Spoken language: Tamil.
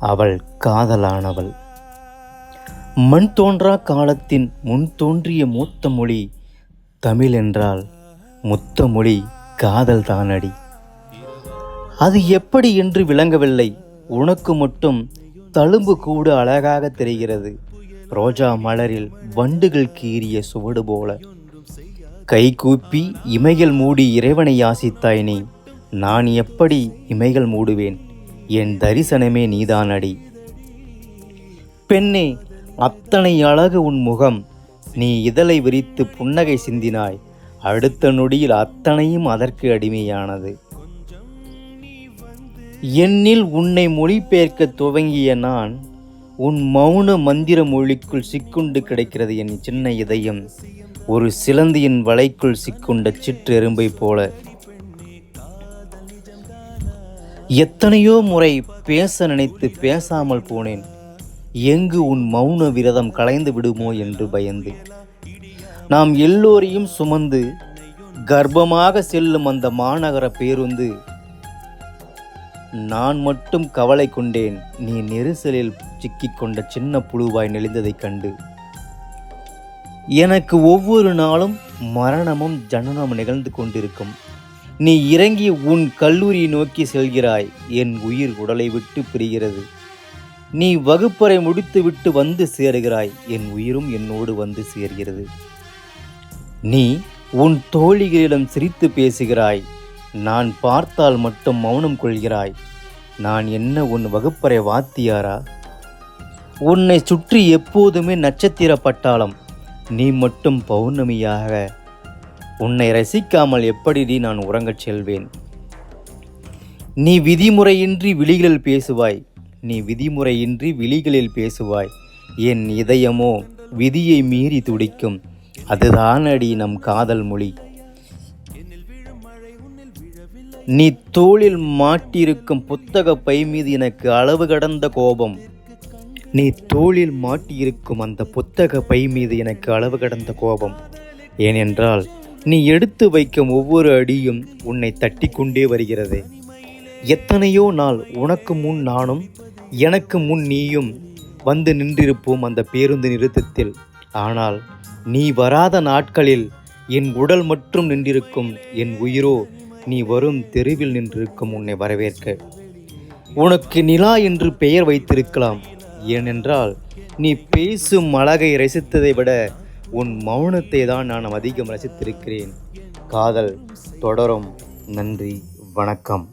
அவள் காதலானவள். மண் தோன்றா காலத்தின் முன் தோன்றிய மூத்த மொழி தமிழ் என்றால் முத்த மொழி காதல் தானடி. அது எப்படி என்று விளங்கவில்லை. உனக்கு மட்டும் தழும்பு கூட அழகாக தெரிகிறது. ரோஜா மலரில் வண்டுகள் கீறிய சுவடு போல கை கூப்பி இமைகள் மூடி இறைவனை யாசித்தாய் நீ. நான் எப்படி இமைகள் மூடுவேன்? என் தரிசனமே நீதானடி. பெண்ணே, அத்தனை அழகு உன் முகம். நீ இதழை விரித்து புன்னகை சிந்தினாய். அடுத்த நொடியில் அத்தனையும் அதற்கு அடிமையானது. என்னில் உன்னை மொழிபெயர்க்க துவங்கிய நான் உன் மௌன மந்திர மொழிக்குள் சிக்குண்டு கிடக்கிறது என் சின்ன இதயம், ஒரு சிலந்தியின் வலைக்குள் சிக்குண்ட சிற்றெரும்பை போல. எத்தனையோ முறை பேச நினைத்து பேசாமல் போனேன். எங்கு உன் மௌன விரதம் கலைந்து விடுமோ என்று பயந்து. நாம் எல்லோரையும் சுமந்து கர்ப்பமாக செல்லும் அந்த மாநகர பேருந்து. நான் மட்டும் கவலை கொண்டேன். நீ நெரிசலில் சிக்கிக்கொண்ட சின்ன புழுவாய் நெளிந்ததைக் கண்டு. எனக்கு ஒவ்வொரு நாளும் மரணமும் ஜனனமும் நிகழ்ந்து கொண்டிருக்கும். நீ இறங்கி உன் கல்லூரியை நோக்கி செல்கிறாய். என் உயிர் உடலை விட்டு பிரிகிறது. நீ வகுப்பறை முடித்துவிட்டு வந்து சேருகிறாய். என் உயிரும் என்னோடு வந்து சேர்கிறது. நீ உன் தோழிகளிடம் சிரித்து பேசுகிறாய். நான் பார்த்தால் மட்டும் மௌனம் கொள்கிறாய். நான் என்ன உன் வகுப்பறை வாத்தியாரா? உன்னை சுற்றி எப்போதுமே நட்சத்திர பட்டாளம். நீ மட்டும் பௌர்ணமியாக. உன்னை ரசிக்காமல் எப்படி நான் உறங்கச் செல்வேன்? நீ விதிமுறையின்றி விழிகளில் பேசுவாய். நீ விதிமுறையின்றி விழிகளில் பேசுவாய். என் இதயமோ விதியை மீறி துடிக்கும். அதுதான் அடி நம் காதல் மொழி. நீ தோளில் மாட்டியிருக்கும் புத்தக பை மீது எனக்கு அளவு கடந்த கோபம். நீ தோளில் மாட்டியிருக்கும் அந்த புத்தக பை மீது எனக்கு அளவு கடந்த கோபம். ஏனென்றால் நீ எடுத்து வைக்கும் ஒவ்வொரு அடியும் உன்னை தட்டி கொண்டே வருகிறது. எத்தனையோ நாள் உனக்கு முன் நானும் எனக்கு முன் நீயும் வந்து நின்றிருப்போம் அந்த பேருந்து நிறுத்தத்தில். ஆனால் நீ வராத நாட்களில் என் உடல் மட்டும் நின்றிருக்கும். என் உயிரோ நீ வரும் தெருவில் நின்றிருக்கும் உன்னை வரவேற்க. உனக்கு நிலா என்று பெயர் வைத்திருக்கலாம். ஏனென்றால் நீ பேசும் அழகை ரசித்ததை விட உன் மௌனத்தை தான் நான் அதிகம் ரசித்திருக்கிறேன். காதல் தொடரும். நன்றி, வணக்கம்.